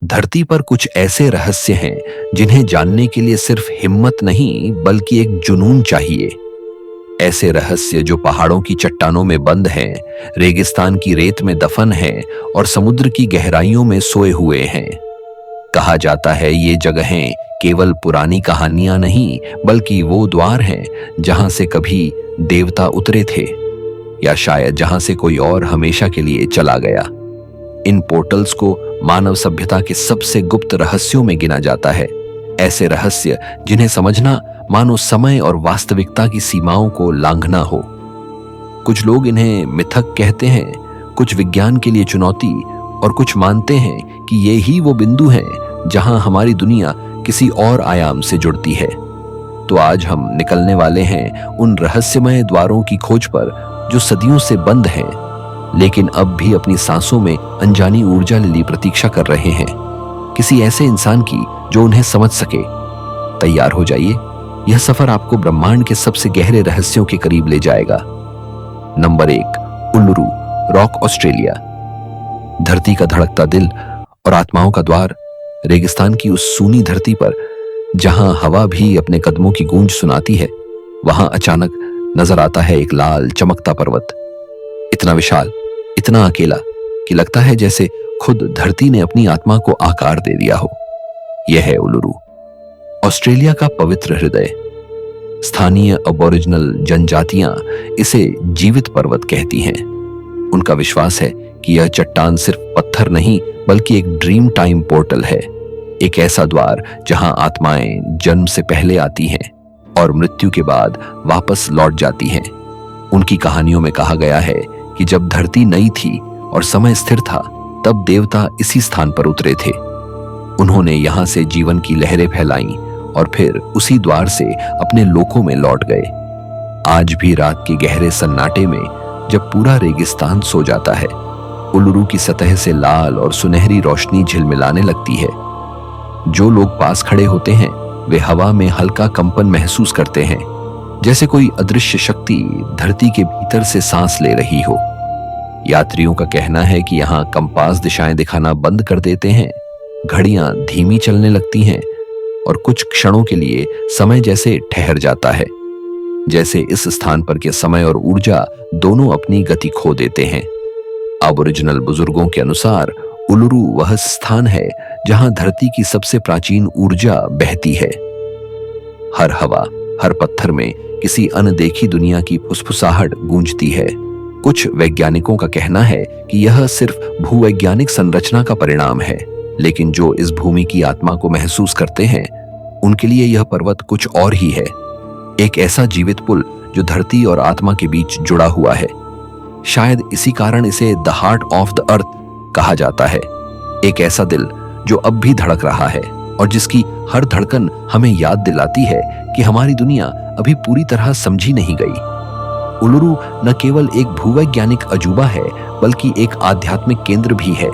धरती पर कुछ ऐसे रहस्य हैं जिन्हें जानने के लिए सिर्फ हिम्मत नहीं बल्कि एक जुनून चाहिए। ऐसे रहस्य जो पहाड़ों की चट्टानों में बंद हैं, रेगिस्तान की रेत में दफन हैं और समुद्र की गहराइयों में सोए हुए हैं। कहा जाता है ये जगहें केवल पुरानी कहानियां नहीं बल्कि वो द्वार हैं जहां से कभी देवता उतरे थे, या शायद जहां से कोई और हमेशा के लिए चला गया। इन पोर्टल्स को मानव सभ्यता के सबसे गुप्त रहस्यों में गिना जाता है। ऐसे रहस्य जिन्हें समझना मानो समय और वास्तविकता की सीमाओं को लांघना हो। कुछ लोग इन्हें मिथक कहते हैं, कुछ विज्ञान के लिए चुनौती, और कुछ मानते हैं कि ये ही वो बिंदु हैं जहां हमारी दुनिया किसी और आयाम से जुड़ती है। तो आज हम निकलने वाले हैं उन रहस्यमय द्वारों की खोज पर जो सदियों से बंद हैं, लेकिन अब भी अपनी सांसों में अनजानी ऊर्जा लिए प्रतीक्षा कर रहे हैं, किसी ऐसे इंसान की जो उन्हें समझ सके। तैयार हो जाइए, यह सफर आपको ब्रह्मांड के सबसे गहरे रहस्यों के करीब ले जाएगा। Number 1, Uluru rock, Australia. धरती का धड़कता दिल और आत्माओं का द्वार, रेगिस्तान की उस सूनी धरती पर जहां हवा भी अपने कदमों की गूंज सुनाती है, वहां अचानक नजर आता है एक लाल चमकता पर्वत। इतना विशाल, इतना अकेला कि लगता है जैसे खुद धरती ने अपनी आत्मा को आकार दे दिया हो। यह है उल्लुरू, ऑस्ट्रेलिया का पवित्र हृदय। स्थानीय अबोरिजिनल जनजातियां इसे जीवित पर्वत कहती हैं। उनका विश्वास है कि यह चट्टान सिर्फ पत्थर नहीं बल्कि एक ड्रीम टाइम पोर्टल है, एक ऐसा द्वार जहां आत्माएं जन्म से पहले आती हैं और मृत्यु के बाद वापस लौट जाती हैं। उनकी कहानियों में कहा गया है कि जब धरती नई थी और समय स्थिर था, तब देवता इसी स्थान पर उतरे थे। उन्होंने यहां से जीवन की लहरें फैलाईं और फिर उसी द्वार से अपने लोकों में लौट गए। आज भी रात के गहरे सन्नाटे में जब पूरा रेगिस्तान सो जाता है, उल्लुरू की सतह से लाल और सुनहरी रोशनी झिलमिलाने लगती है। जो लोग पास खड़े होते हैं वे हवा में हल्का कंपन महसूस करते हैं, जैसे कोई अदृश्य शक्ति धरती के भीतर से सांस ले रही हो। यात्रियों का कहना है कि यहाँ कंपास दिशाएं दिखाना बंद कर देते हैं, घड़ियां धीमी चलने लगती हैं और कुछ क्षणों के लिए समय जैसे ठहर जाता है, जैसे इस स्थान पर के समय और ऊर्जा दोनों अपनी गति खो देते हैं। अबोरिजिनल बुजुर्गों के अनुसार उल्लुरू वह स्थान है जहां धरती की सबसे प्राचीन ऊर्जा बहती है। हर हवा, हर पत्थर में किसी अनदेखी दुनिया की फुसफुसाहट गूंजती है। कुछ वैज्ञानिकों का कहना है कि यह सिर्फ भूवैज्ञानिक संरचना का परिणाम है, लेकिन जो इस भूमि की आत्मा को महसूस करते हैं उनके लिए यह पर्वत कुछ और ही है, एक ऐसा जीवित पुल जो धरती और आत्मा के बीच जुड़ा हुआ है। शायद इसी कारण इसे the heart of the earth कहा जाता है। एक ऐसा दिल जो अब भी धड़क रहा है और जिसकी हर धड़कन हमें याद दिलाती है कि हमारी दुनिया अभी पूरी तरह समझी नहीं गई। उल्लुरू न केवल एक भूवैज्ञानिक अजूबा है बल्कि एक आध्यात्मिक केंद्र भी है।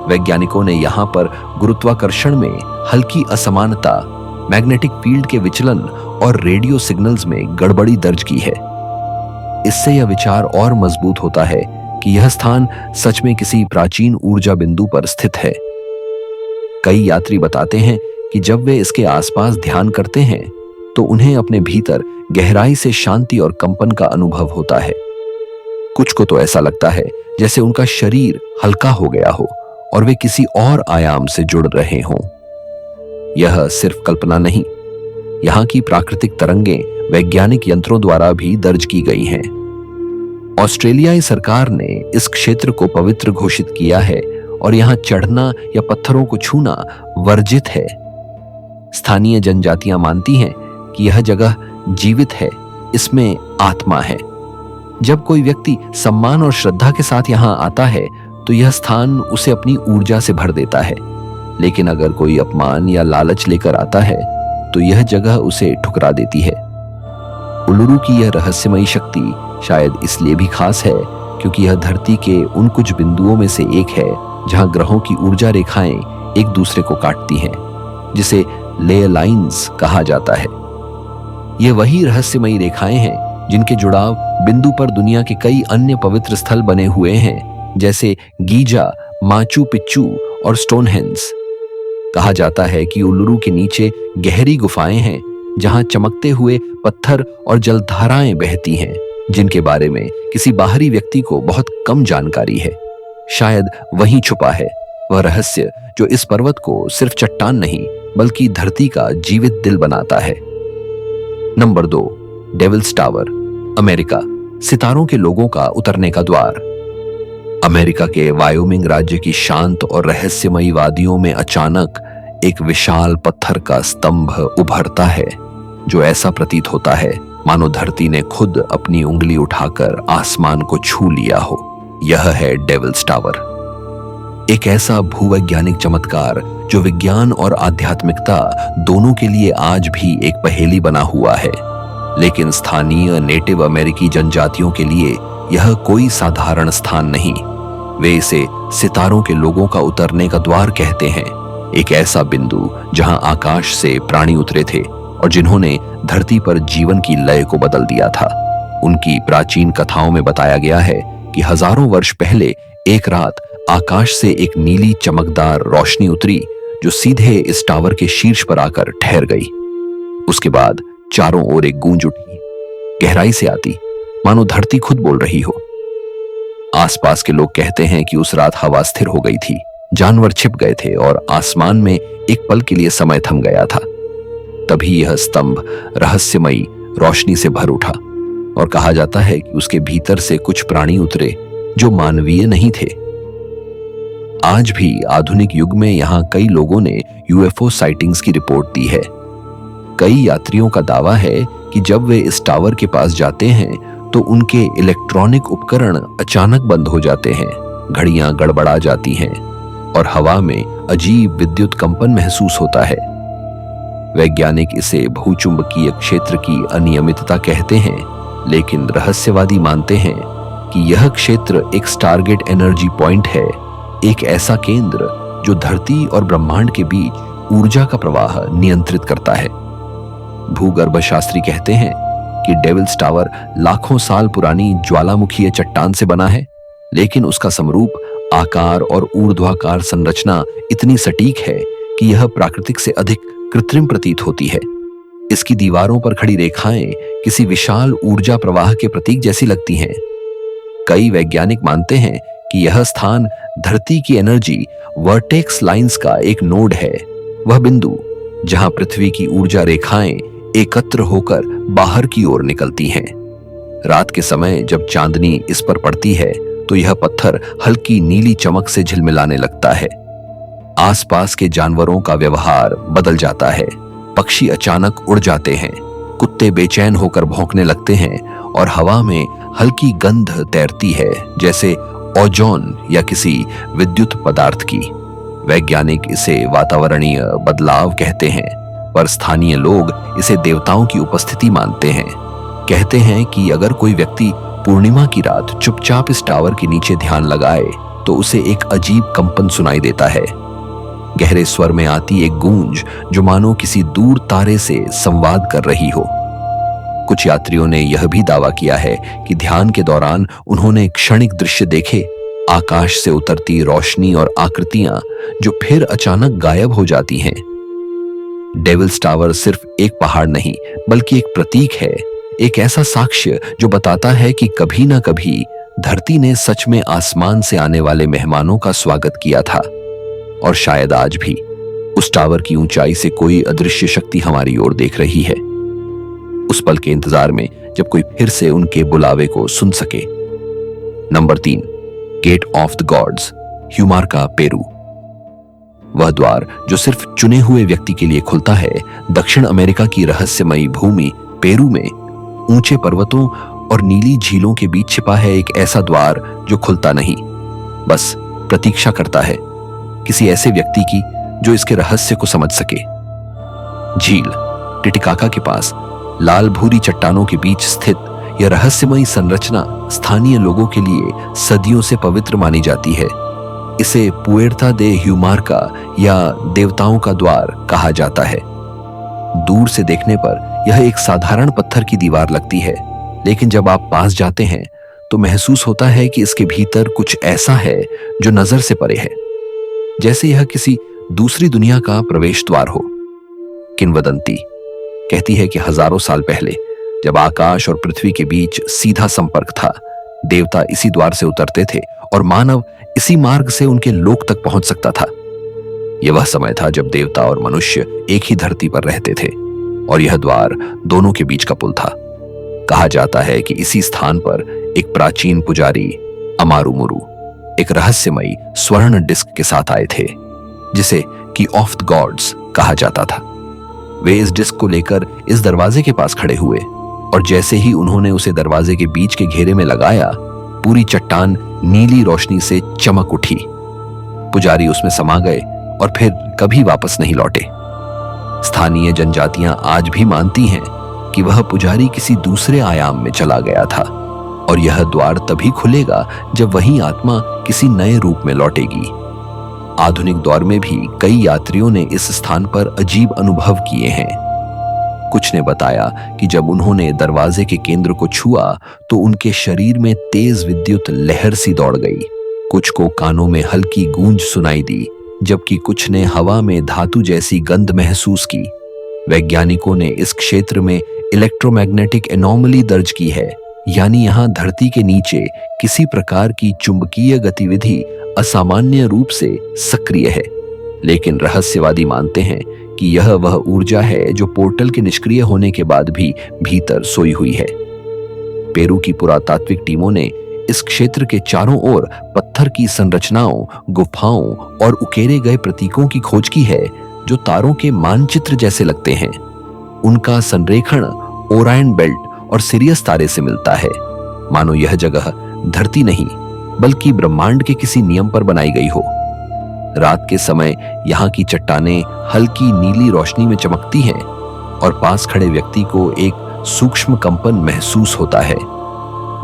वैज्ञानिकों ने यहाँ पर गुरुत्वाकर्षण में हल्की असमानता, मैग्नेटिक फील्ड के विचलन और रेडियो सिग्नल्स में गड़बड़ी दर्ज की है। इससे यह विचार और मजबूत होता है कि यह स्थान सच में किसी प्राचीन ऊर्जा बिंदु पर स्थित है। कई यात्री बताते हैं कि जब वे इसके आसपास ध्यान करते हैं तो उन्हें अपने भीतर गहराई से शांति और कंपन का अनुभव होता है। कुछ को तो ऐसा लगता है जैसे उनका शरीर हल्का हो गया हो और वे किसी और आयाम से जुड़ रहे हों। यह सिर्फ कल्पना नहीं, यहाँ की प्राकृतिक तरंगें वैज्ञानिक यंत्रों द्वारा भी दर्ज की गई हैं। ऑस्ट्रेलियाई सरकार ने इस क्षेत्र को पवित्र घोषित किया है और यहाँ चढ़ना या पत्थरों को छूना वर्जित है। स्थानीय जनजातियां मानती हैं कि यह जगह जीवित है, इसमें आत्मा है। जब कोई व्यक्ति सम्मान और श्रद्धा के साथ यहाँ आता है तो यह स्थान उसे अपनी ऊर्जा से भर देता है, लेकिन अगर कोई अपमान या लालच लेकर आता है तो यह जगह उसे ठुकरा देती है। उल्लुरू की यह रहस्यमयी शक्ति शायद इसलिए भी खास है क्योंकि यह धरती के उन कुछ बिंदुओं में से एक है जहां ग्रहों की ऊर्जा रेखाएं एक दूसरे को काटती हैं, जिसे लेयर लाइंस कहा जाता है। ये वही रहस्यमयी रेखाएं हैं जिनके जुड़ाव बिंदु पर दुनिया के कई अन्य पवित्र स्थल बने हुए हैं, जैसे गीजा, माचू पिच्चू और स्टोनहेंज। कहा जाता है कि उल्लुरु के नीचे गहरी गुफाएं हैं जहां चमकते हुए पत्थर और जलधाराएं बहती हैं, जिनके बारे में किसी बाहरी व्यक्ति को बहुत कम जानकारी है। शायद वहीं छुपा है वह रहस्य जो इस पर्वत को सिर्फ चट्टान नहीं बल्कि धरती का जीवित दिल बनाता है। नंबर 2, डेविल्स टावर, अमेरिका, सितारों के लोगों का उतरने का द्वार। अमेरिका के वायोमिंग राज्य की शांत और रहस्यमयी वादियों में अचानक एक विशाल पत्थर का स्तंभ उभरता है जो ऐसा प्रतीत होता है मानो धरती ने खुद अपनी उंगली उठाकर आसमान को छू लिया हो। यह है डेविल्स टावर, एक ऐसा भूवैज्ञानिक चमत्कार जो विज्ञान और आध्यात्मिकता दोनों के लिए आज भी एक पहेली बना हुआ है। लेकिन स्थानीय नेटिव अमेरिकी जनजातियों के लिए यह कोई साधारण स्थान नहीं। वे इसे सितारों के लोगों का उतरने का द्वार कहते हैं, एक ऐसा बिंदु जहां आकाश से प्राणी उतरे थे और जिन्होंने धरती पर जीवन की लय को बदल दिया था। उनकी प्राचीन कथाओं में बताया गया है कि हजारों वर्ष पहले एक रात आकाश से एक नीली चमकदार रोशनी उतरी जो सीधे इस टावर के शीर्ष पर आकर ठहर गई। उसके बाद चारों ओर एक गूंज उठी, गहराई से आती, मानो धरती खुद बोल रही हो। आसपास के लोग कहते हैं कि उस रात हवा स्थिर हो गई थी, जानवर छिप गए थे और आसमान में एक पल के लिए समय थम गया था। तभी यह स्तंभ रहस्यमयी रोशनी से भर उठा और कहा जाता है कि उसके भीतर से कुछ प्राणी उतरे जो मानवीय नहीं थे। आज भी आधुनिक युग में यहां कई लोगों ने यूएफओ साइटिंग्स की रिपोर्ट दी है। कई यात्रियों का दावा है कि जब वे इस टावर के पास जाते हैं तो उनके इलेक्ट्रॉनिक उपकरण अचानक बंद हो जाते हैं, घड़ियां गड़बड़ा जाती हैं और हवा में अजीब विद्युत कंपन महसूस होता है। वैज्ञानिक इसे भूचुंबकीय क्षेत्र की अनियमितता कहते हैं, लेकिन रहस्यवादी मानते हैं कि यह क्षेत्र एक स्टारगेट एनर्जी पॉइंट है, एक ऐसा केंद्र जो धरती और ब्रह्मांड के बीच ऊर्जा का प्रवाह नियंत्रित करता है। भूगर्भ शास्त्री कहते हैं कि डेविल्स टावर लाखों साल पुरानी ज्वालामुखीय चट्टान से बना है, लेकिन उसका समरूप, आकार और ऊर्ध्वाकार संरचना इतनी सटीक है कि यह प्राकृतिक से अधिक कृत्रिम प्रतीत होती है। इसकी दीवारों पर खड़ी रेखाएं किसी विशाल ऊर्जा प्रवाह के प्रतीक जैसी लगती हैं। कई वैज्ञानिक मानते हैं कि यह स्थान धरती की एनर्जी वर्टेक्स लाइंस का एक नोड है, वह बिंदु जहां पृथ्वी की ऊर्जा रेखाएं एकत्र होकर बाहर की ओर निकलती हैं। रात के समय जब चांदनी इस पर पड़ती है तो यह पत्थर हल्की नीली चमक से झिलमिलाने लगता है। आसपास के जानवरों का व्यवहार बदल जाता है, पक्षी अचानक उड़ जाते हैं, कुत्ते बेचैन होकर भौंकने लगते हैं और हवा में हल्की गंध तैरती है जैसे ओजोन या किसी विद्युत पदार्थ की। वैज्ञानिक इसे वातावरणीय बदलाव कहते हैं, पर स्थानीय लोग इसे देवताओं की उपस्थिति मानते हैं। कहते हैं कि अगर कोई व्यक्ति पूर्णिमा की रात चुपचाप इस टावर के नीचे ध्यान लगाए तो उसे एक अजीब कंपन सुनाई देता है, गहरे स्वर में आती एक गूंज जो मानो किसी दूर तारे से संवाद कर रही हो। कुछ यात्रियों ने यह भी दावा किया है कि ध्यान के दौरान उन्होंने क्षणिक दृश्य देखे, आकाश से उतरती रोशनी और आकृतियां जो फिर अचानक गायब हो जाती हैं। डेविल्स टावर सिर्फ एक पहाड़ नहीं बल्कि एक प्रतीक है, एक ऐसा साक्ष्य जो बताता है कि कभी ना कभी धरती ने सच में आसमान से आने वाले मेहमानों का स्वागत किया था। और शायद आज भी उस टावर की ऊंचाई से कोई अदृश्य शक्ति हमारी ओर देख रही है, उस पल के इंतजार में जब कोई फिर से उनके बुलावे को सुन सके। Number 3, gate of the gods, Hayu Marca, Peru. वह द्वार जो सिर्फ चुने हुए व्यक्ति के लिए खुलता है, दक्षिण अमेरिका की रहस्यमयी भूमि पेरू में ऊंचे पर्वतों और नीली झीलों के बीच छिपा है एक ऐसा द्वार जो खुलता नहीं, बस प्रतीक्षा करता है किसी ऐसे व्यक्ति की जो इसके रहस्य को समझ सके। झील टिटिकाका के पास लाल भूरी चट्टानों के बीच स्थित यह रहस्यमयी संरचना स्थानीय लोगों के लिए सदियों से पवित्र मानी जाती है। इसे पुएर्ता दे ह्यूमार्का या देवताओं का द्वार कहा जाता है। दूर से देखने पर यह एक साधारण पत्थर की दीवार लगती है, लेकिन जब आप पास जाते हैं तो महसूस होता है कि इसके भीतर कुछ ऐसा है जो नजर से परे है, जैसे यह किसी दूसरी दुनिया का प्रवेश द्वार हो। किंवदंती कहती है कि हजारों साल पहले जब आकाश और पृथ्वी के बीच सीधा संपर्क था, देवता इसी द्वार से उतरते थे और मानव इसी मार्ग से उनके लोक तक पहुंच सकता था। यह वह समय था जब देवता और मनुष्य एक ही धरती पर रहते थे और यह द्वार दोनों के बीच का पुल था। कहा जाता है कि इसी स्थान पर एक प्राचीन पुजारी अमारुमुरु एक रहस्यमयी स्वर्ण डिस्क के साथ आए थे, जिसे की ऑफ द गॉड्स कहा जाता था। वे इस डिस्क को लेकर इस दरवाजे के पास खड़े हुए और जैसे ही उन्होंने उसे दरवाजे के बीच के घेरे में लगाया, पूरी चट्टान नीली रोशनी से चमक उठी। पुजारी उसमें समा गए और फिर कभी वापस नहीं लौटे। स्थानीय जनजातियां आज भी मानती हैं कि वह पुजारी किसी दूसरे आयाम में चला गया था और यह द्वार तभी खुलेगा जब वही आत्मा किसी नए रूप में लौटेगी। आधुनिक दौर में भी कई यात्रियों ने इस स्थान पर अजीब अनुभव किए हैं। कुछ ने बताया कि जब उन्होंने दरवाजे के केंद्र को छुआ तो उनके शरीर में तेज विद्युत लहर सी दौड़ गई। कुछ को कानों में हल्की गूंज सुनाई दी, जबकि कुछ ने हवा में धातु जैसी गंध महसूस की। वैज्ञानिकों ने इस क्षेत्र में इलेक्ट्रोमैग्नेटिक एनोमली दर्ज की है, यानी यहाँ धरती के नीचे किसी प्रकार की चुंबकीय गतिविधि असामान्य रूप से सक्रिय है। लेकिन रहस्यवादी मानते हैं कि यह वह ऊर्जा है जो पोर्टल के निष्क्रिय होने के बाद भी भीतर सोई हुई है। पेरू की पुरातात्विक टीमों ने इस क्षेत्र के चारों ओर पत्थर की संरचनाओं, गुफाओं और उकेरे गए प्रतीकों की खोज की है जो तारों के मानचित्र जैसे लगते हैं। उनका संरेखण ओरायन बेल्ट और सिरियस तारे से मिलता है, मानो यह जगह धरती नहीं बल्कि ब्रह्मांड के किसी नियम पर बनाई गई हो। रात के समय यहाँ की चट्टानें हल्की नीली रोशनी में चमकती हैं और पास खड़े व्यक्ति को एक सूक्ष्म कंपन महसूस होता है,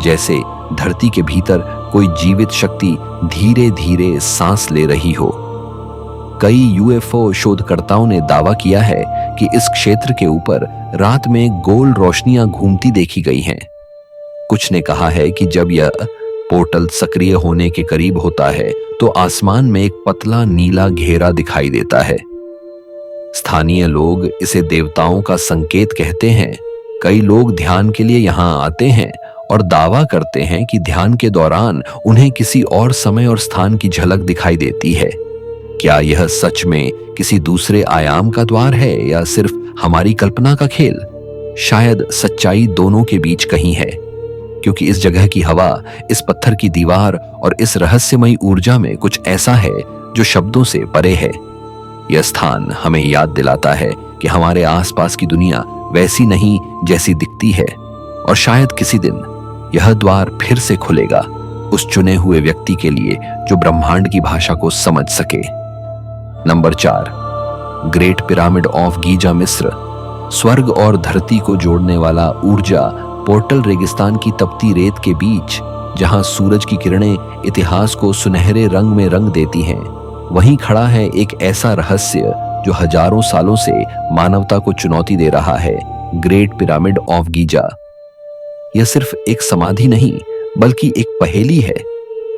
जैसे धरती के भीतर कोई जीवित शक्ति धीरे धीरे सांस ले रही हो। कई यूएफओ शोधकर्ताओं ने दावा किया है कि इस क्षेत्र के ऊपर रात में गोल रोशनियां घूमती देखी गई हैं। कुछ ने कहा है कि जब यह पोर्टल सक्रिय होने के करीब होता है तो आसमान में एक पतला नीला घेरा दिखाई देता है। स्थानीय लोग इसे देवताओं का संकेत कहते हैं। कई लोग ध्यान के लिए यहाँ आते हैं और दावा करते हैं कि ध्यान के दौरान उन्हें किसी और समय और स्थान की झलक दिखाई देती है। क्या यह सच में किसी दूसरे आयाम का द्वार है या सिर्फ हमारी कल्पना का खेल? शायद सच्चाई दोनों के बीच कहीं है, क्योंकि इस जगह की हवा, इस पत्थर की दीवार और इस रहस्यमयी ऊर्जा में कुछ ऐसा है जो शब्दों से परे है। यह स्थान हमें याद दिलाता है कि हमारे आसपास की दुनिया वैसी नहीं जैसी दिखती है और शायद किसी दिन यह द्वार फिर से खुलेगा उस चुने हुए व्यक्ति के लिए जो ब्रह्मांड की भाषा को समझ सके। Number 4, great pyramid of Giza, मिस्र। स्वर्ग और धरती को जोड़ने वाला ऊर्जा पोर्टल रेगिस्तान की तपती रेत के बीच, जहां सूरज की किरणें इतिहास को सुनहरे रंग में रंग देती हैं, वहीं खड़ा है एक ऐसा रहस्य जो हजारों सालों से मानवता को चुनौती दे रहा है, ग्रेट पिरामिड ऑफ गीजा। यह सिर्फ एक समाधि नहीं बल्कि एक पहेली है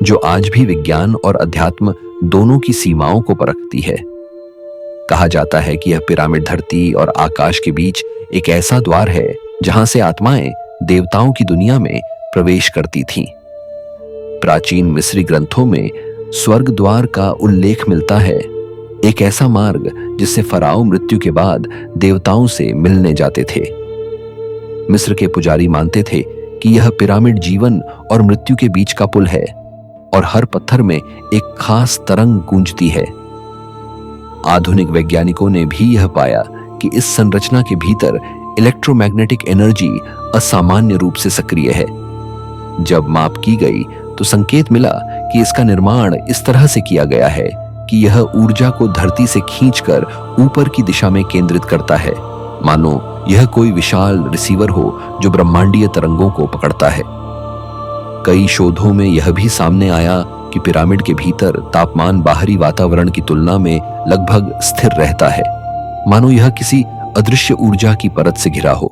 जो आज भी विज्ञान और अध्यात्म दोनों की सीमाओं को परखती है। कहा जाता है कि यह पिरामिड धरती और आकाश के बीच एक ऐसा द्वार है जहां से आत्माएं देवताओं की दुनिया में प्रवेश करती थीं। प्राचीन मिस्री ग्रंथों में स्वर्ग द्वार का उल्लेख मिलता है, एक ऐसा मार्ग जिससे फराओ मृत्यु के बाद देवताओं से मिलने जाते थे। मिस्र के पुजारी मानते थे कि यह पिरामिड जीवन और मृत्यु के बीच का पुल है और हर पत्थर में एक खास तरंग गूंजती है। आधुनिक वैज्ञानिकों ने भी यह पाया कि इस संरचना के भीतर इलेक्ट्रोमैग्नेटिक एनर्जी असामान्य रूप से सक्रिय है। जब माप की गई तो संकेत मिला कि इसका निर्माण इस तरह से किया गया है कि यह ऊर्जा को धरती से खींचकर ऊपर की दिशा में केंद्रित करता है, मानो यह कोई विशाल रिसीवर हो जो ब्रह्मांडीय तरंगों को पकड़ता है। कई शोधों में यह भी सामने आया कि पिरामिड के भीतर तापमान बाहरी वातावरण की तुलना में लगभग स्थिर रहता है, मानो यह किसी अदृश्य ऊर्जा की परत से घिरा हो।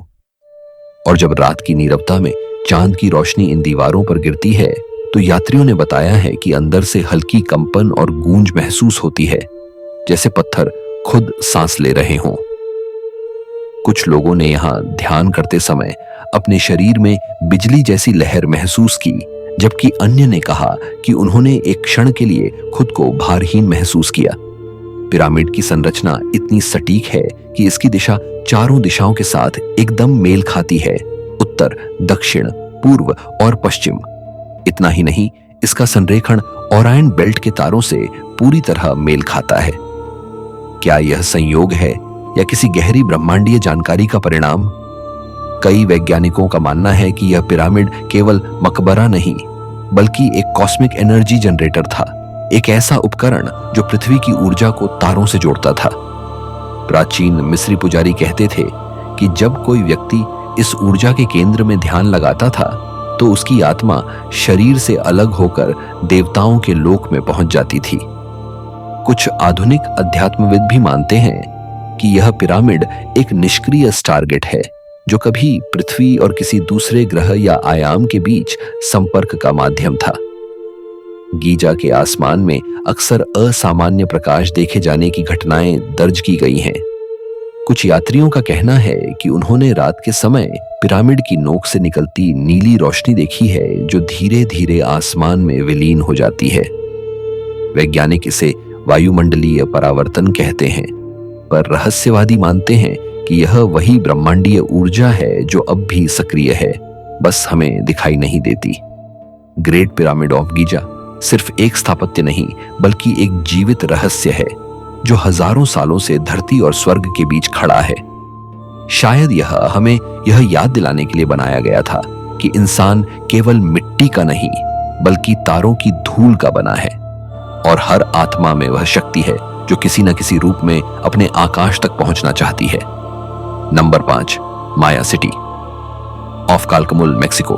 और जब रात की नीरवता में चांद की रोशनी इन दीवारों पर गिरती है तो यात्रियों ने बताया है कि अंदर से हल्की कंपन और गूंज महसूस होती है, जैसे पत्थर खुद सांस ले रहे हों। कुछ लोगों ने यहां ध्यान करते समय अपने शरीर में बिजली जैसी लहर महसूस की, जबकि अन्य ने कहा कि उन्होंने एक क्षण के लिए खुद को भारहीन महसूस किया। पिरामिड की संरचना इतनी सटीक है कि इसकी दिशा चारों दिशाओं के साथ एकदम मेल खाती है, उत्तर, दक्षिण, पूर्व और पश्चिम। इतना ही नहीं, इसका संरेखण ओरायन बेल्ट के तारों से पूरी तरह मेल खाता है। क्या यह संयोग है या किसी गहरी ब्रह्मांडीय जानकारी का परिणाम? कई वैज्ञानिकों का मानना है कि यह पिरामिड केवल मकबरा नहीं, बल्कि एक कॉस्मिक एनर्जी जनरेटर था, एक ऐसा उपकरण जो पृथ्वी की ऊर्जा को तारों से जोड़ता था। प्राचीन मिस्री पुजारी कहते थे कि जब कोई व्यक्ति इस ऊर्जा के केंद्र में ध्यान लगाता था तो उसकी आत्मा शरीर से अलग होकर देवताओं के लोक में पहुंच जाती थी। कुछ आधुनिक अध्यात्मविद भी मानते हैं कि यह पिरामिड एक निष्क्रिय स्टारगेट है, जो कभी पृथ्वी और किसी दूसरे ग्रह या आयाम के बीच संपर्क का माध्यम था। गीजा के आसमान में अक्सर असामान्य प्रकाश देखे जाने की घटनाएं दर्ज की गई हैं। कुछ यात्रियों का कहना है कि उन्होंने रात के समय पिरामिड की नोक से निकलती नीली रोशनी देखी है, जो धीरे धीरे आसमान में विलीन हो जाती है। वैज्ञानिक इसे वायुमंडलीय परावर्तन कहते हैं, पर रहस्यवादी मानते हैं कि यह वही ब्रह्मांडीय ऊर्जा है जो अब भी सक्रिय है, बस हमें दिखाई नहीं देती। ग्रेट पिरामिड ऑफ गीजा सिर्फ एक स्थापत्य नहीं, बल्कि एक जीवित रहस्य है जो हजारों सालों से धरती और स्वर्ग के बीच खड़ा है। शायद यह हमें यह याद दिलाने के लिए बनाया गया था कि इंसान केवल मिट्टी का नहीं, बल्कि तारों की धूल का बना है, और हर आत्मा में वह शक्ति है जो किसी न किसी रूप में अपने आकाश तक पहुंचना चाहती है। Number 5, Maya city of Calakmul, Mexico.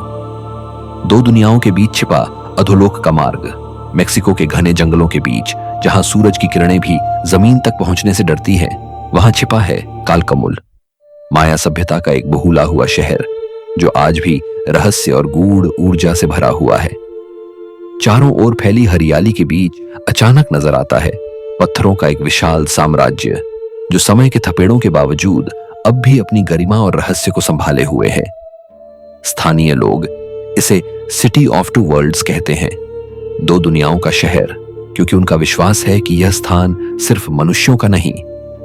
दो दुनियाओं के बीच छिपा अधोलोक का मार्ग, मेक्सिको के घने जंगलों के बीच, जहां सूरज की किरणें भी जमीन तक पहुंचने से डरती हैं, वहां छिपा है कालकमुल, माया सभ्यता का एक बहुला हुआ शहर जो आज भी रहस्य और गूढ़ ऊर्जा से भरा हुआ है। चारों ओर फैली हरियाली के बीच अचानक नजर आता है पत्थरों का एक विशाल साम्राज्य, जो समय के थपेड़ों के बावजूद अब भी अपनी गरिमा और रहस्य को संभाले हुए है। स्थानीय लोग इसे सिटी ऑफ टू वर्ल्ड्स कहते हैं, दो दुनियाओं का शहर, क्योंकि उनका विश्वास है कि यह स्थान सिर्फ मनुष्यों का नहीं,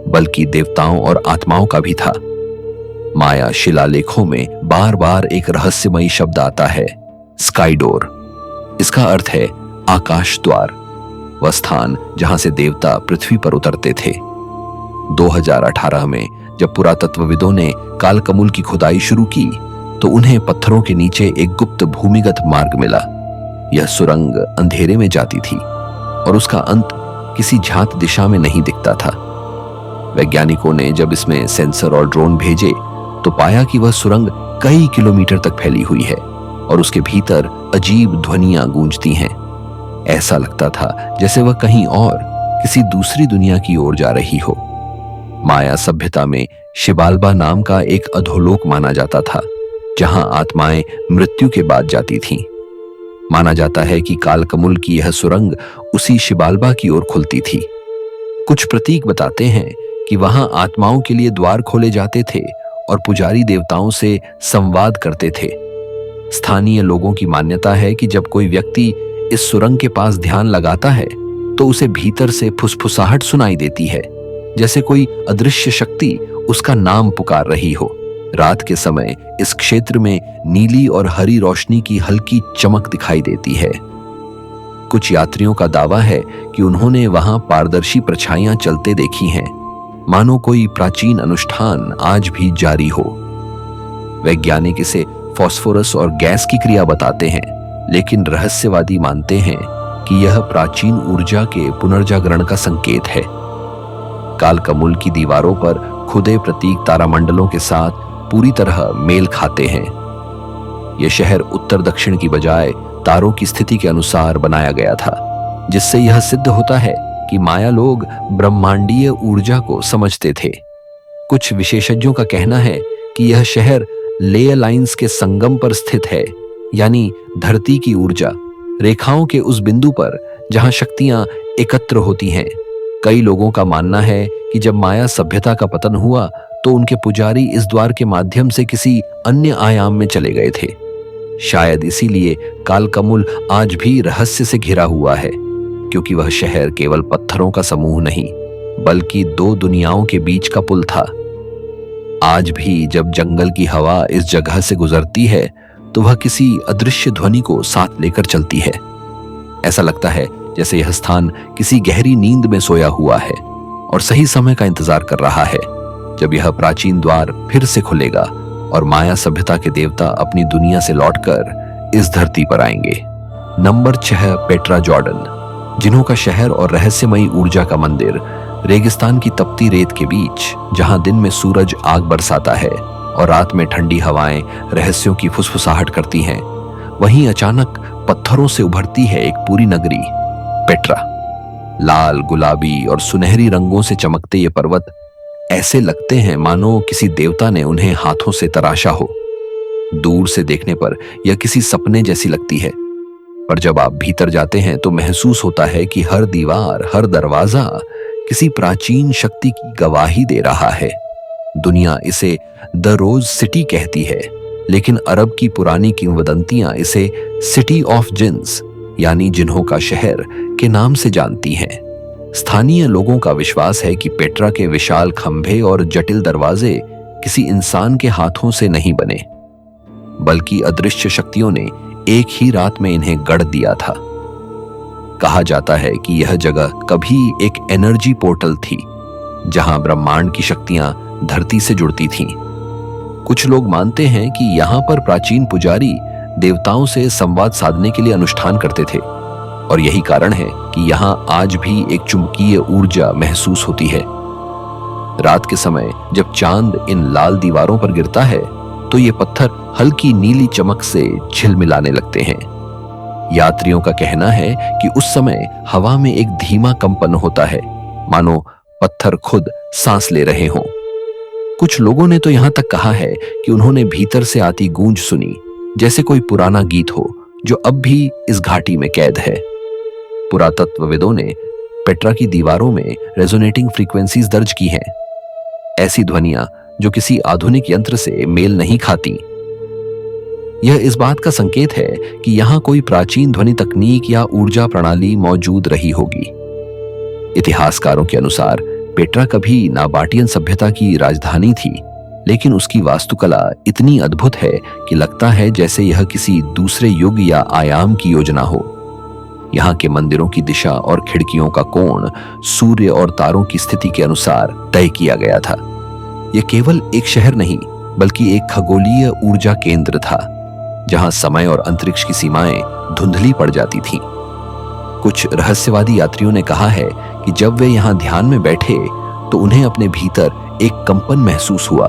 बल्कि देवताओं और आत्माओं का भी था। माया शिलालेखों में बार बार एक रहस्यमयी शब्द आता है, स्काई डोर। इसका अर्थ है आकाश द्वार, वह स्थान जहां से देवता पृथ्वी पर उतरते थे। 2018 में जब पुरातत्वविदों ने कालकमुल की खुदाई शुरू की, तो उन्हें पत्थरों के नीचे एक गुप्त भूमिगत मार्ग मिला। यह सुरंग अंधेरे में जाती थी और उसका अंत किसी झांत दिशा में नहीं दिखता था। वैज्ञानिकों ने जब इसमें सेंसर और ड्रोन भेजे, तो पाया कि वह सुरंग कई किलोमीटर तक फैली हुई है और उसके भीतर अजीब ध्वनियां गूंजती हैं। ऐसा लगता था जैसे वह कहीं और, किसी दूसरी दुनिया की ओर जा रही हो। माया सभ्यता में शिबाल्बा नाम का एक अधोलोक माना जाता था, जहां आत्माएं मृत्यु के बाद जाती थीं। माना जाता है कि कालकमुल की यह सुरंग उसी शिबाल्बा की ओर खुलती थी। कुछ प्रतीक बताते हैं कि वहां आत्माओं के लिए द्वार खोले जाते थे और पुजारी देवताओं से संवाद करते थे। स्थानीय लोगों की मान्यता है कि जब कोई व्यक्ति इस सुरंग के पास ध्यान लगाता है, तो उसे भीतर से फुसफुसाहट सुनाई देती है, जैसे कोई अदृश्य शक्ति उसका नाम पुकार रही हो। रात के समय इस क्षेत्र में नीली और हरी रोशनी की हल्की चमक दिखाई देती है। कुछ यात्रियों का दावा है कि उन्होंने वहां पारदर्शी परछाइयां चलते देखी हैं, मानो कोई प्राचीन अनुष्ठान आज भी जारी हो। वैज्ञानिक इसे फास्फोरस और गैस की क्रिया बताते हैं, लेकिन रहस्यवादी मानते हैं कि यह प्राचीन ऊर्जा के पुनर्जागरण का संकेत है। कालकमुल की दीवारों पर खुदे प्रतीक तारामंडलों के साथ पूरी तरह मेल खाते हैं। यह शहर उत्तर दक्षिण की बजाय तारों की स्थिति के अनुसार बनाया गया था, जिससे यह सिद्ध होता है कि माया लोग ब्रह्मांडीय ऊर्जा को समझते थे। कुछ विशेषज्ञों का कहना है कि यह शहर लेयर लाइंस के संगम पर स्थित है, यानी धरती की ऊर्जा रेखाओं के उस बिंदु पर जहां शक्तियां एकत्र होती हैं। कई लोगों का मानना है कि जब माया सभ्यता का पतन हुआ तो उनके पुजारी इस द्वार के माध्यम से किसी अन्य आयाम में चले गए थे। शायद इसीलिए कालकमुल आज भी रहस्य से घिरा हुआ है, क्योंकि वह शहर केवल पत्थरों का समूह नहीं बल्कि दो दुनियाओं के बीच का पुल था। आज भी जब जंगल की हवा इस जगह से गुजरती है तो वह किसी अदृश्य ध्वनि को साथ लेकर चलती है। ऐसा लगता है जैसे यह स्थान किसी गहरी नींद में सोया हुआ है और सही समय का इंतजार कर रहा है जब यह प्राचीन द्वार फिर से खुलेगा और माया सभ्यता के देवता अपनी दुनिया से लौटकर इस धरती पर आएंगे। नंबर 6, पेट्रा जॉर्डन, जिन्हों का शहर और रहस्यमयी ऊर्जा का मंदिर रेगिस्तान की तपती रेत के बीच, जहां दिन में सूरज आग बरसाता है और रात में ठंडी हवाएं रहस्यों की फुसफुसाहट करती हैं, वहीं अचानक पत्थरों से उभरती है एक पूरी नगरी, पेट्रा। लाल, गुलाबी और सुनहरी रंगों से चमकते ये पर्वत ऐसे लगते हैं मानो किसी देवता ने उन्हें हाथों से तराशा हो। दूर से देखने पर यह किसी सपने जैसी लगती है, पर जब आप भीतर जाते हैं तो महसूस होता है कि हर दीवार, हर दरवाजा किसी प्राचीन शक्ति की गवाही दे रहा है। दुनिया इसे द रोज सिटी कहती है, लेकिन अरब की पुरानी किंवदंतियां इसे सिटी ऑफ जिन्स यानी जिन्हों का शहर के नाम से जानती हैं। स्थानीय लोगों का विश्वास है कि पेट्रा के विशाल खंभे और जटिल दरवाजे किसी इंसान के हाथों से नहीं बने, बल्कि अदृश्य शक्तियों ने एक ही रात में इन्हें गढ़ दिया था। कहा जाता है कि यह जगह कभी एक एनर्जी पोर्टल थी, जहां ब्रह्मांड की शक्तियां धरती से जुड़ती थीं। कुछ लोग मानते हैं कि यहां पर प्राचीन पुजारी देवताओं से संवाद साधने के लिए अनुष्ठान करते थे, और यही कारण है कि यहां आज भी एक चुंबकीय ऊर्जा महसूस होती है। रात के समय जब चांद इन लाल दीवारों पर गिरता है तो ये पत्थर हल्की नीली चमक से झिलमिलाने लगते हैं। यात्रियों का कहना है कि उस समय हवा में एक धीमा कंपन होता है, मानो पत्थर खुद सांस ले रहे हों। कुछ लोगों ने तो यहां तक कहा है कि उन्होंने भीतर से आती गूंज सुनी, जैसे कोई पुराना गीत हो जो अब भी इस घाटी में कैद है। पुरातत्वविदों ने पेट्रा की दीवारों में रेजोनेटिंग फ्रीक्वेंसीज दर्ज की हैं, ऐसी ध्वनियां जो किसी आधुनिक यंत्र से मेल नहीं खाती। यह इस बात का संकेत है कि यहां कोई प्राचीन ध्वनि तकनीक या ऊर्जा प्रणाली मौजूद रही होगी। इतिहासकारों के अनुसार पेट्रा कभी नाबाटियन सभ्यता की राजधानी थी, लेकिन उसकी वास्तुकला इतनी अद्भुत है कि लगता है जैसे यह किसी दूसरे युग या आयाम की योजना हो। यहाँ के मंदिरों की दिशा और खिड़कियों का कोण सूर्य और तारों की स्थिति के अनुसार तय किया गया था। यह केवल एक शहर नहीं बल्कि एक खगोलीय ऊर्जा केंद्र था, जहां समय और अंतरिक्ष की सीमाएं धुंधली पड़ जाती थीं। कुछ रहस्यवादी यात्रियों ने कहा है कि जब वे यहां ध्यान में बैठे तो उन्हें अपने भीतर एक कंपन महसूस हुआ,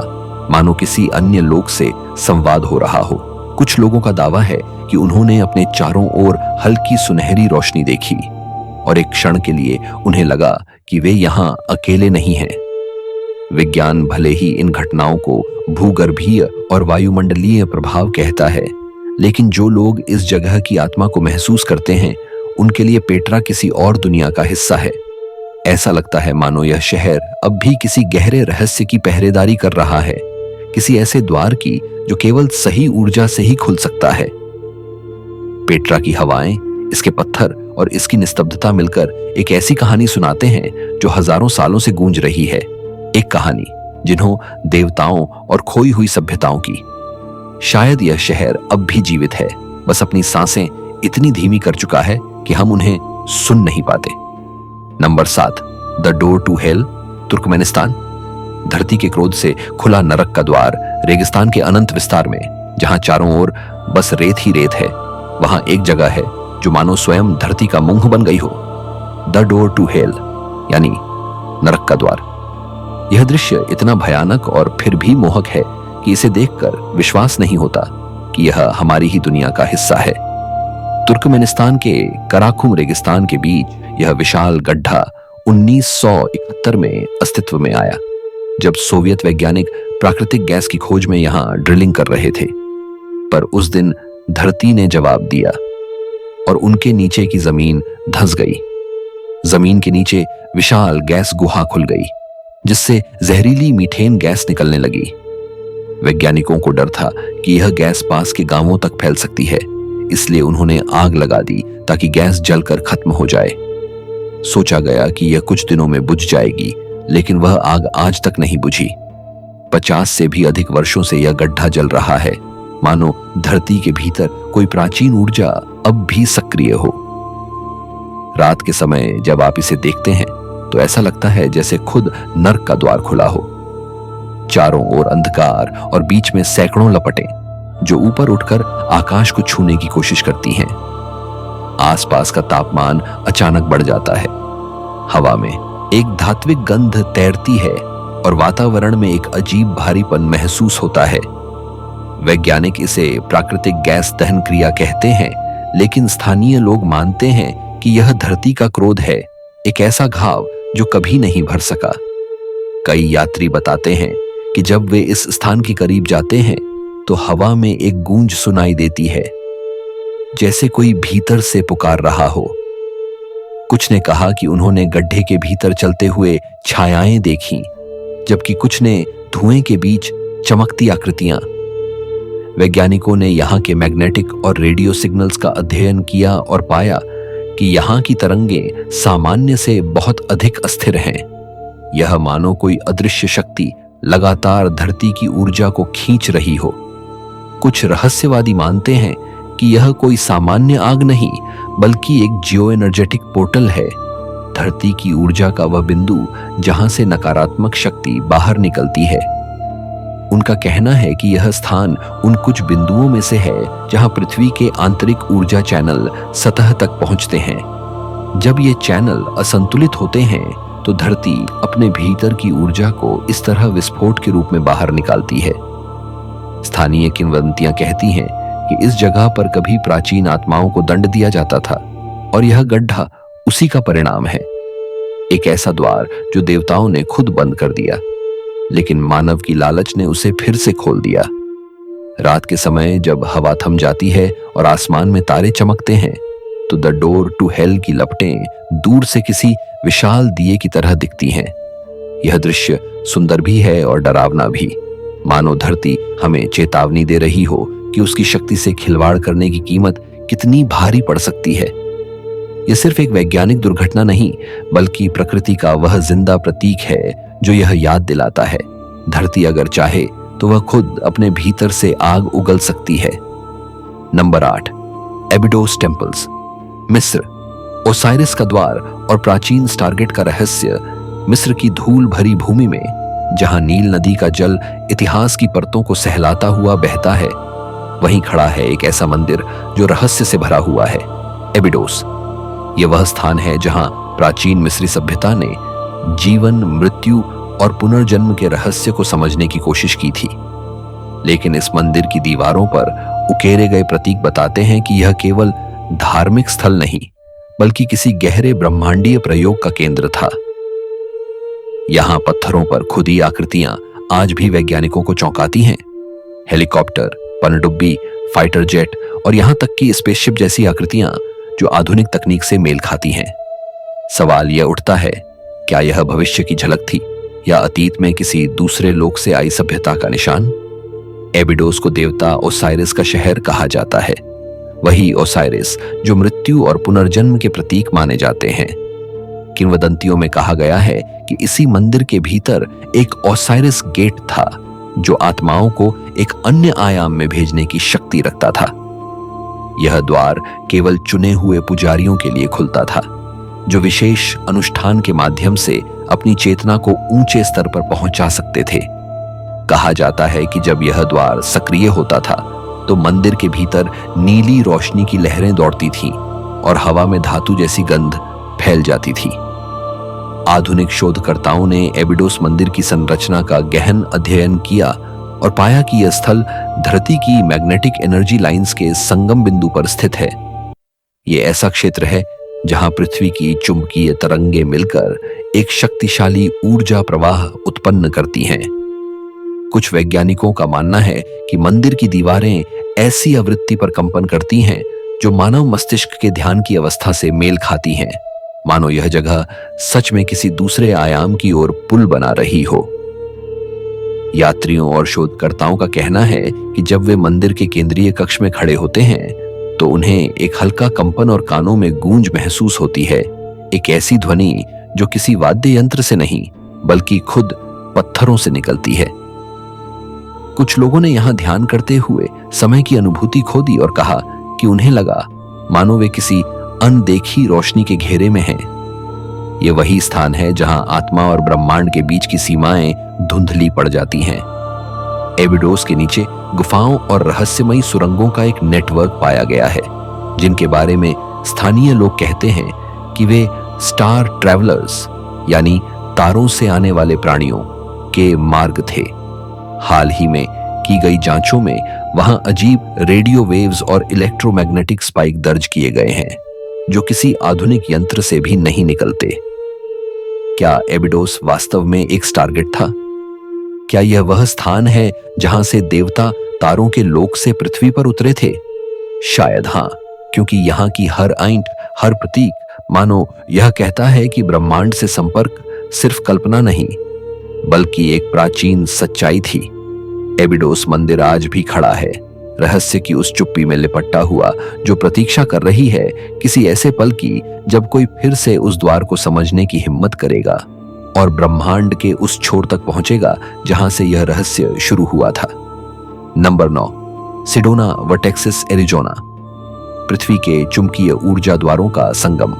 मानो किसी अन्य लोक से संवाद हो रहा हो। कुछ लोगों का दावा है कि उन्होंने अपने चारों ओर हल्की सुनहरी रोशनी देखी और एक क्षण के लिए उन्हें लगा कि वे यहां अकेले नहीं हैं। विज्ञान भले ही इन घटनाओं को भूगर्भीय और वायुमंडलीय प्रभाव कहता है, लेकिन जो लोग इस जगह की आत्मा को महसूस करते हैं उनके लिए पेट्रा किसी और दुनिया का हिस्सा है। ऐसा लगता है मानो यह शहर अब भी किसी गहरे रहस्य की पहरेदारी कर रहा है, किसी ऐसे द्वार की जो केवल सही ऊर्जा से ही खुल सकता है। पेट्रा की हवाएं, इसके पत्थर और इसकी निस्तब्धता मिलकर एक ऐसी कहानी सुनाते हैं जो हजारों सालों से गूंज रही है। एक कहानी जिन्हों देवताओं और खोई हुई सभ्यताओं की। शायद यह शहर अब भी जीवित है, बस अपनी सांसें इतनी धीमी कर चुका है कि हम उन्हें सुन नहीं पाते। Number 7, the door to hell, Turkmenistan. धरती के क्रोध से खुला नरक का द्वार रेगिस्तान के अनंत विस्तार में, जहां चारों ओर बस रेत ही रेत है, वहां एक जगह है जो मानो स्वयं धरती का मुंह बन गई हो। द डोर टू हेल यानी नरक का द्वार। यह दृश्य इतना भयानक और फिर भी मोहक है कि इसे देखकर विश्वास नहीं होता कि यह हमारी ही दुनिया का हिस्सा है। तुर्कमेनिस्तान के कराकुम रेगिस्तान के बीच यह विशाल गड्ढा 1971 में अस्तित्व में आया, जब सोवियत वैज्ञानिक प्राकृतिक गैस की खोज में यहां ड्रिलिंग कर रहे थे। पर उस दिन धरती ने जवाब दिया और उनके नीचे की जमीन धंस गई। जमीन के नीचे विशाल गैस गुहा खुल गई, जिससे जहरीली मीथेन गैस निकलने लगी। वैज्ञानिकों को डर था कि यह गैस पास के गांवों तक फैल सकती है, इसलिए उन्होंने आग लगा दी ताकि गैस जलकर खत्म हो जाए। सोचा गया कि यह कुछ दिनों में बुझ जाएगी, लेकिन वह आग आज तक नहीं बुझी। 50 से भी अधिक वर्षों से यह गड्ढा जल रहा है, मानो धरती के भीतर कोई प्राचीन ऊर्जा अब भी सक्रिय हो। रात के समय जब आप इसे देखते हैं तो ऐसा लगता है जैसे खुद नर्क का द्वार खुला हो। चारों ओर अंधकार और बीच में सैकड़ों लपटें जो ऊपर उठकर आकाश को छूने की कोशिश करती हैं। आसपास का तापमान अचानक बढ़ जाता है। हवा में एक धात्विक गंध तैरती है और वातावरण में एक अजीब भारीपन महसूस होता है। वैज्ञानिक इसे प्राकृतिक गैस दहन क्रिया कहते हैं, लेकिन स्थानीय लोग मानते हैं कि यह धरती का क्रोध है, एक ऐसा घाव जो कभी नहीं भर सका। कई यात्री बताते हैं कि जब वे इस स्थान के करीब जाते हैं तो हवा में एक गूंज सुनाई देती है, जैसे कोई भीतर से पुकार रहा हो। कुछ ने कहा कि उन्होंने गड्ढे के भीतर चलते हुए छायाएं देखी, जबकि कुछ ने धुएं के बीच चमकती आकृतियां। वैज्ञानिकों ने यहां के मैग्नेटिक और रेडियो सिग्नल्स का अध्ययन किया और पाया कि यहां की तरंगें सामान्य से बहुत अधिक अस्थिर हैं। यह मानो कोई अदृश्य शक्ति लगातार धरती की ऊर्जा को खींच रही हो। कुछ रहस्यवादी मानते हैं कि यह कोई सामान्य आग नहीं, बल्कि एक जियो एनर्जेटिक पोर्टल है, धरती की ऊर्जा का वह बिंदु जहां से नकारात्मक शक्ति बाहर निकलती है। उनका कहना है कि यह स्थान उन कुछ बिंदुओं में से है जहां पृथ्वी के आंतरिक ऊर्जा चैनल सतह तक पहुंचते हैं। जब ये चैनल असंतुलित होते हैं तो धरती अपने भीतर की ऊर्जा को इस तरह विस्फोट के रूप में बाहर निकालती है। स्थानीय किंवदंतियां कहती हैं कि इस जगह पर कभी प्राचीन आत्माओं को दंड दिया जाता था और यह गड्ढा उसी का परिणाम है, एक ऐसा द्वार जो देवताओं ने खुद बंद कर दिया, लेकिन मानव की लालच ने उसे फिर से खोल दिया। रात के समय जब हवा थम जाती है और आसमान में तारे चमकते हैं तो द डोर टू हेल की लपटें दूर से किसी विशाल दिए की तरह दिखती हैं। यह दृश्य सुंदर भी है और डरावना भी, मानो धरती हमें चेतावनी दे रही हो कि उसकी शक्ति से खिलवाड़ करने की कीमत कितनी भारी पड़ सकती है। यह सिर्फ एक वैज्ञानिक दुर्घटना नहीं, बल्कि प्रकृति का वह जिंदा प्रतीक है जो यह याद दिलाता है, धरती अगर चाहे तो वह खुद अपने भीतर से आग उगल सकती है। नंबर 8, एबिडोस टेम्पल्स, मिस्र। ओसाइरिस का द्वार और प्राचीन स्टारगेट का रहस्य। मिस्र की धूल भरी भूमि में जहां नील नदी का जल इतिहास की परतों को सहलाता हुआ बहता है, वहीं खड़ा है एक ऐसा मंदिर जो रहस्य से भरा हुआ है, एबिडोस। यह वह स्थान है जहां प्राचीन मिस्री सभ्यता ने जीवन, मृत्यु और पुनर्जन्म के रहस्य को समझने की कोशिश की थी। लेकिन इस मंदिर की दीवारों पर उकेरे गए प्रतीक बताते हैं कि यह केवल धार्मिक स्थल नहीं, बल्कि किसी गहरे ब्रह्मांडीय प्रयोग का केंद्र था। यहां पत्थरों पर खुदी आकृतियां आज भी वैज्ञानिकों को चौंकाती हैं। हेलीकॉप्टर, पनडुब्बी, फाइटर जेट और यहां तक कि स्पेसशिप जैसी आकृतियां जो आधुनिक तकनीक से मेल खाती हैं। सवाल यह उठता है, क्या यह भविष्य की झलक थी या अतीत में किसी दूसरे लोक से आई सभ्यता का निशान? एबिडोस को देवता ओसाइरिस का शहर कहा जाता है, वही ओसाइरिस जो मृत्यु और पुनर्जन्म के प्रतीक माने जाते हैं। किंवदंतियों में कहा गया है कि इसी मंदिर के भीतर एक ओसाइरिस गेट था जो आत्माओं को एक अन्य आयाम में भेजने की शक्ति रखता था। यह द्वार केवल चुने हुए पुजारियों के लिए खुलता था, जो विशेष अनुष्ठान के माध्यम से अपनी चेतना को ऊंचे स्तर पर पहुंचा सकते थे। कहा जाता है कि जब यह द्वार सक्रिय होता था तो मंदिर के भीतर नीली रोशनी की लहरें दौड़ती थीं और हवा में धातु जैसी गंध फैल जाती थी। आधुनिक शोधकर्ताओं ने एबिडोस मंदिर की संरचना का गहन अध्ययन किया और पाया कि यह स्थल धरती की मैग्नेटिक एनर्जी लाइंस के संगम बिंदु पर स्थित है। यह ऐसा क्षेत्र है जहां पृथ्वी की चुंबकीय तरंगें मिलकर एक शक्तिशाली ऊर्जा प्रवाह उत्पन्न करती हैं। कुछ वैज्ञानिकों का मानना है कि मंदिर की दीवारें ऐसी आवृत्ति पर कंपन करती हैं जो मानव मस्तिष्क के ध्यान की अवस्था से मेल खाती हैं। मानो यह जगह सच में किसी दूसरे आयाम की ओर पुल बना रही हो। यात्रियों और शोधकर्ताओं का कहना है कि जब वे मंदिर के केंद्रीय कक्ष में खड़े होते हैं तो उन्हें एक हल्का कंपन और कानों में गूंज महसूस होती है, एक ऐसी ध्वनि जो किसी वाद्य यंत्र से नहीं बल्कि खुद पत्थरों से निकलती है। कुछ लोगों ने यहां ध्यान करते हुए समय की अनुभूति खो दी और कहा कि उन्हें लगा मानो वे किसी अनदेखी रोशनी के घेरे में हैं। यह वही स्थान है जहां आत्मा और ब्रह्मांड के बीच की सीमाएं धुंधली पड़ जाती हैं। एबिडोस के नीचे गुफाओं और रहस्यमयी सुरंगों का एक नेटवर्क पाया गया है, जिनके बारे में स्थानीय लोग कहते हैं कि वे स्टार ट्रैवलर्स यानी तारों से आने वाले प्राणियों के मार्ग थे। हाल ही में की गई जांचों में वहां अजीब रेडियो वेव्स और इलेक्ट्रोमैग्नेटिक स्पाइक दर्ज किए गए हैं, जो किसी आधुनिक यंत्र से भी नहीं निकलते। क्या एबिडोस वास्तव में एक स्टारगेट था? क्या यह वह स्थान है जहां से देवता तारों के लोक से पृथ्वी पर उतरे थे? शायद हां, क्योंकि यहां की हर आइंट, हर प्रतीक मानो यह कहता है कि ब्रह्मांड से संपर्क सिर्फ कल्पना नहीं बल्कि एक प्राचीन सच्चाई थी। एबिडोस मंदिर आज भी खड़ा है, रहस्य की उस चुप्पी में लिपटा हुआ, जो प्रतीक्षा कर रही है किसी ऐसे पल की जब कोई फिर से उस द्वार को समझने की हिम्मत करेगा और ब्रह्मांड के उस छोर तक पहुंचेगा जहां से यह रहस्य शुरू हुआ था। Number 9, सिडोना वर्टेक्सिस, Arizona. पृथ्वी के चुंबकीय ऊर्जा द्वारों का संगम।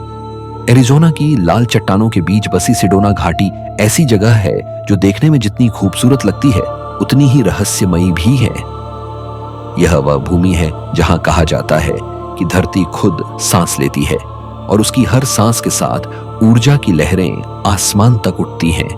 एरिजोना की लाल चट्टानों के बीच बसी सिडोना घाटी ऐसी जगह है जो देखने में जितनी खूबसूरत लगती है उतनी ही रहस्यमयी भी है। यह वह भूमि है जहां कहा जाता है कि धरती खुद सांस लेती है और उसकी हर सांस के साथ ऊर्जा की लहरें आसमान तक उठती हैं।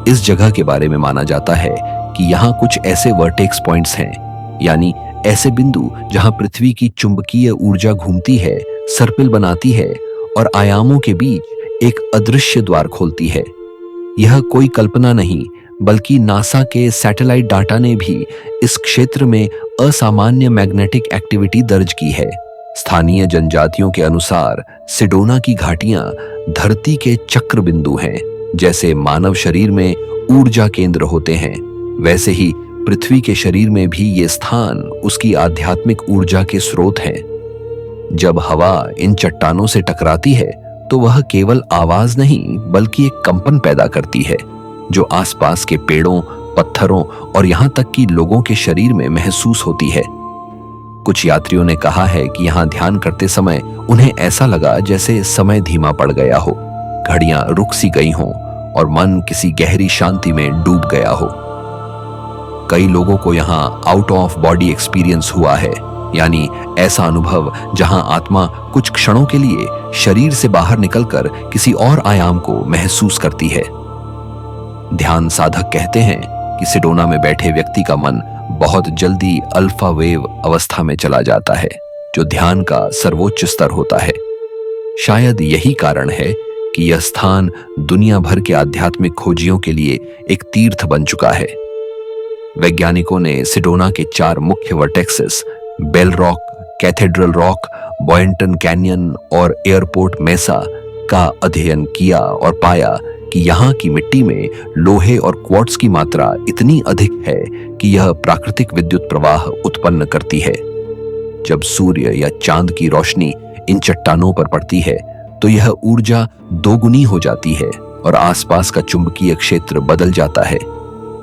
इस जगह के बारे में माना जाता है कि यहाँ कुछ ऐसे वर्टेक्स पॉइंट्स हैं, यानी ऐसे बिंदु जहां पृथ्वी की चुंबकीय ऊर्जा घूमती है, सर्पिल बनाती है और आयामों के बीच एक अदृश्य द्वार खोलती है। यह कोई कल्पना नहीं बल्कि नासा के सैटेलाइट डाटा ने भी इस क्षेत्र में असामान्य मैग्नेटिक एक्टिविटी दर्ज की है। स्थानीय जनजातियों के अनुसार सिडोना की घाटियां धरती के चक्र बिंदु हैं। जैसे मानव शरीर में ऊर्जा केंद्र होते हैं, वैसे ही पृथ्वी के शरीर में भी ये स्थान उसकी आध्यात्मिक ऊर्जा के स्रोत हैं। जब हवा इन चट्टानों से टकराती है तो वह केवल आवाज नहीं बल्कि एक कंपन पैदा करती है, जो आसपास के पेड़ों, पत्थरों और यहां तक कि लोगों के शरीर में महसूस होती है। कुछ यात्रियों ने कहा है कि यहां ध्यान करते समय उन्हें ऐसा लगा जैसे समय धीमा पड़ गया हो, घड़ियां रुक सी गई हों और मन किसी गहरी शांति में डूब गया हो। कई लोगों को यहां आउट ऑफ बॉडी एक्सपीरियंस हुआ है, यानी ऐसा अनुभव जहां आत्मा कुछ क्षणों के लिए शरीर से बाहर निकलकर किसी और आयाम को महसूस करती है। ध्यान साधक कहते हैं कि सिडोना में बैठे व्यक्ति का मन बहुत जल्दी अल्फा वेव अवस्था में चला जाता है, जो ध्यान का सर्वोच्च स्तर होता है। शायद यही कारण है कि यह स्थान दुनिया भर के आध्यात्मिक खोजियों के लिए एक तीर्थ बन चुका है। वैज्ञानिकों ने सिडोना के 4 मुख्य vortexes, Bell Rock, Cathedral Rock, Boynton Canyon और एयरपोर्ट मेसा का अध्ययन किया और पाया कि यहाँ की मिट्टी में लोहे और क्वार्ट्ज की मात्रा इतनी अधिक है कि यह प्राकृतिक विद्युत प्रवाह उत्पन्न करती है। जब सूर्य या चांद की रोशनी इन चट्टानों पर पड़ती है तो यह ऊर्जा दोगुनी हो जाती है और आसपास का चुंबकीय क्षेत्र बदल जाता है।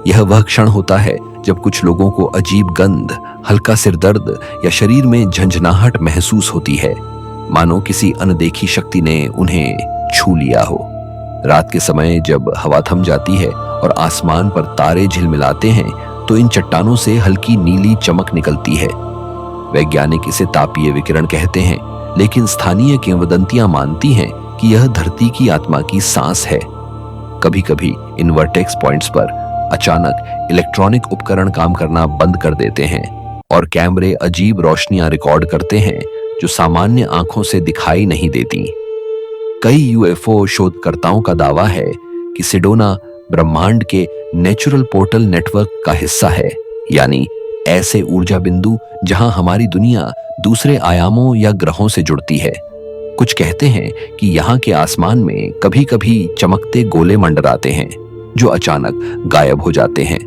यह वह क्षण होता है जब कुछ लोगों को अजीब गंध, हल्का सिर दर्द या शरीर में झंझनाहट महसूस होती है, मानो किसी अनदेखी शक्ति ने उन्हें छू लिया हो। रात के समय जब हवा थम जाती है और आसमान पर तारे झिलमिलाते हैं तो इन चट्टानों से हल्की नीली चमक निकलती है। वैज्ञानिक इसे तापीय विकिरण कहते हैं, लेकिन स्थानीय किंवदंतियां मानती हैं कि यह धरती की आत्मा की सांस है। कभी कभी इन वर्टेक्स पॉइंट्स पर अचानक इलेक्ट्रॉनिक उपकरण काम करना बंद कर देते हैं और कैमरे अजीब रोशनियां रिकॉर्ड करते हैं जो सामान्य आंखों से दिखाई नहीं देती। कई यूएफओ शोधकर्ताओं का दावा है कि सिडोना ब्रह्मांड के नेचुरल पोर्टल नेटवर्क का हिस्सा है, यानी ऐसे ऊर्जा बिंदु जहां हमारी दुनिया दूसरे आयामों या ग्रहों से जुड़ती है। कुछ कहते हैं कि यहाँ के आसमान में कभी कभी चमकते गोले मंडराते हैं जो अचानक गायब हो जाते हैं।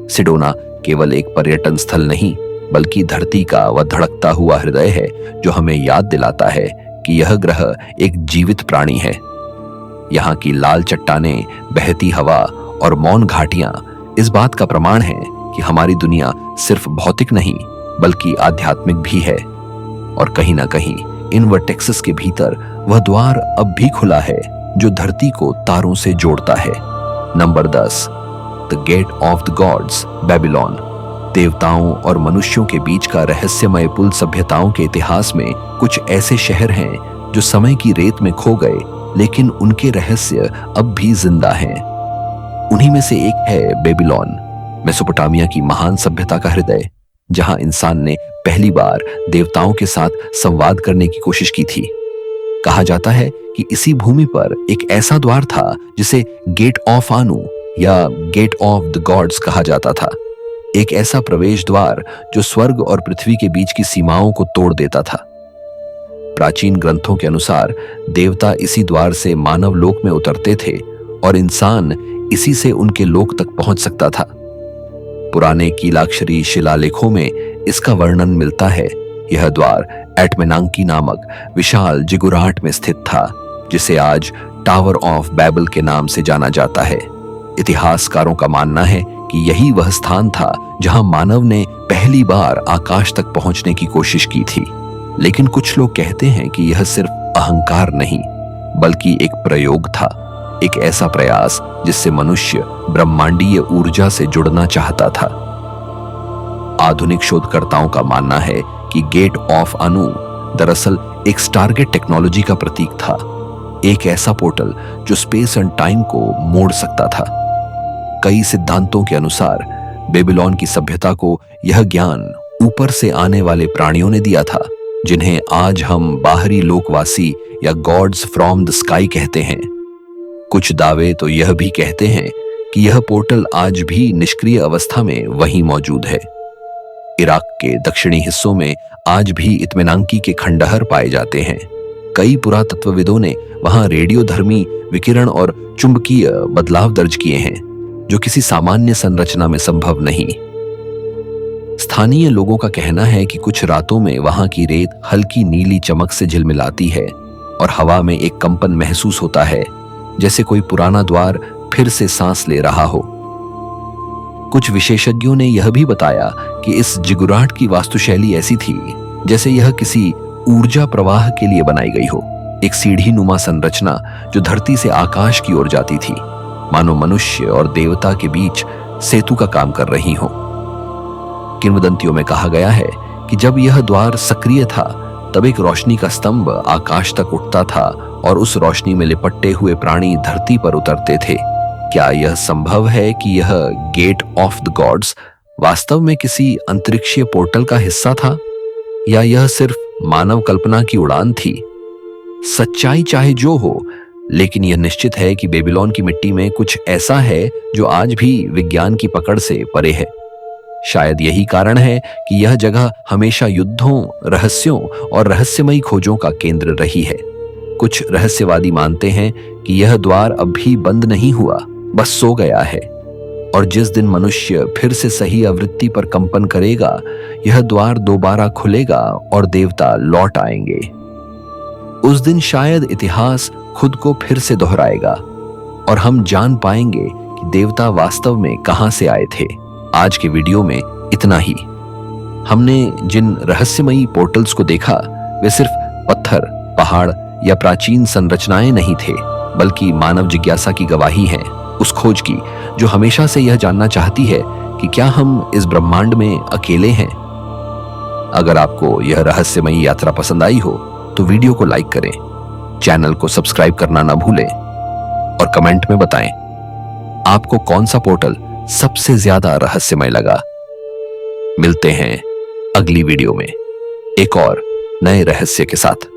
सिडोना केवल एक पर्यटन स्थल नहीं बल्कि धरती का वह धड़कता हुआ हृदय है जो हमें याद दिलाता है कि यह ग्रह एक जीवित प्राणी है। यहाँ की लाल चट्टानें, बहती हवा और मौन घाटियां इस बात का प्रमाण है कि हमारी दुनिया सिर्फ भौतिक नहीं बल्कि आध्यात्मिक भी है। और कहीं ना कहीं इन वर्टेक्सेस के भीतर वह द्वार अब भी खुला है जो धरती को तारों से जोड़ता है। Number 10, the gate of the gods, Babylon. देवताओं और मनुष्यों के बीच का रहस्यमय पुल सभ्यताओं के इतिहास में कुछ ऐसे शहर हैं जो समय की रेत में खो गए लेकिन उनके रहस्य अब भी जिंदा हैं। उन्हीं में से एक है बेबीलोन, मेसोपोटामिया की महान सभ्यता का हृदय, जहां इंसान ने पहली बार देवताओं के साथ संवाद करने की कोशिश की थी। कहा जाता है कि इसी भूमि पर एक ऐसा द्वार था जिसे गेट ऑफ आनु या गेट ऑफ द गॉड्स कहा जाता था। एक ऐसा प्रवेश द्वार जो स्वर्ग और पृथ्वी के बीच की सीमाओं को तोड़ देता था। प्राचीन ग्रंथों के अनुसार देवता इसी द्वार से मानव लोक में उतरते थे और इंसान इसी से उनके लोक तक पहुंच सकता था। पुराने कीलाक्षरी शिलालेखों में इसका वर्णन मिलता है। यह द्वार एटमेनांकी नामक विशाल जिगुराट में स्थित था, जिसे आज टावर ऑफ बैबल के नाम से जाना जाता है। इतिहासकारों का मानना है कि यही वह स्थान था जहां मानव ने पहली बार आकाश तक पहुंचने की कोशिश की थी। लेकिन कुछ लोग कहते हैं कि यह सिर्फ अहंकार नहीं बल्कि एक प्रयोग था, एक ऐसा प्रयास जिससे मनुष्य ब्रह्मांडीय ऊर्जा से जुड़ना चाहता था। आधुनिक शोधकर्ताओं का मानना है कि गेट ऑफ अनु दरअसल एक स्टारगेट टेक्नोलॉजी का प्रतीक था, एक ऐसा पोर्टल जो स्पेस एंड टाइम को मोड़ सकता था। कई सिद्धांतों के अनुसार बेबीलोन की सभ्यता को यह ज्ञान ऊपर से आने वाले प्राणियों ने दिया था, जिन्हें आज हम बाहरी लोकवासी या गॉड्स फ्रॉम द स्काई कहते हैं। कुछ दावे तो यह भी कहते हैं कि यह पोर्टल आज भी निष्क्रिय अवस्था में वहीं मौजूद है। इराक के दक्षिणी हिस्सों में आज भी इत्मीनांकी के खंडहर पाए जाते हैं। कई पुरातत्वविदों ने वहां रेडियोधर्मी विकिरण और चुंबकीय बदलाव दर्ज किए हैं जो किसी सामान्य संरचना में संभव नहीं। स्थानीय लोगों का कहना है कि कुछ रातों में वहां की रेत हल्की नीली चमक से झिलमिलाती है और हवा में एक कंपन महसूस होता है, जैसे कोई पुराना द्वार फिर से सांस ले रहा हो। कुछ विशेषज्ञों ने यह भी बताया कि इस जिगुराट की वास्तुशैली ऐसी थी जैसे यह किसी ऊर्जा प्रवाह के लिए बनाई गई हो, एक सीढ़ी नुमा संरचना जो धरती से आकाश की ओर जाती थी, मानो मनुष्य और देवता के बीच सेतु का काम कर रही हो। किंवदंतियों में कहा गया है कि जब यह द्वार सक्रिय था तब एक रोशनी का स्तंभ आकाश तक उठता था और उस रोशनी में लिपटे हुए प्राणी धरती पर उतरते थे। क्या यह संभव है कि यह गेट ऑफ द गॉड्स वास्तव में किसी अंतरिक्षीय पोर्टल का हिस्सा था, या यह सिर्फ मानव कल्पना की उड़ान थी? सच्चाई चाहे जो हो, लेकिन यह निश्चित है कि बेबीलोन की मिट्टी में कुछ ऐसा है जो आज भी विज्ञान की पकड़ से परे है। शायद यही कारण है कि यह जगह हमेशा युद्धों, रहस्यों और रहस्यमयी खोजों का केंद्र रही है। कुछ रहस्यवादी मानते हैं कि यह द्वार अब भी बंद नहीं हुआ, बस सो गया है, और जिस दिन मनुष्य फिर से सही आवृत्ति पर कंपन करेगा, यह द्वार दोबारा खुलेगा और देवता लौट आएंगे। उस दिन शायद इतिहास खुद को फिर से दोहराएगा और हम जान पाएंगे कि देवता वास्तव में कहां से आए थे। आज के वीडियो में इतना ही। हमने जिन रहस्यमयी पोर्टल्स को देखा वे सिर्फ पत्थर, पहाड़ या प्राचीन संरचनाएं नहीं थे, बल्कि मानव जिज्ञासा की गवाही हैं, उस खोज की जो हमेशा से यह जानना चाहती है कि क्या हम इस ब्रह्मांड में अकेले हैं। अगर आपको यह रहस्यमयी यात्रा पसंद आई हो तो वीडियो को लाइक करें, चैनल को सब्सक्राइब करना ना भूलें और कमेंट में बताएं आपको कौन सा पोर्टल सबसे ज्यादा रहस्यमय लगा। मिलते हैं अगली वीडियो में एक और नए रहस्य के साथ।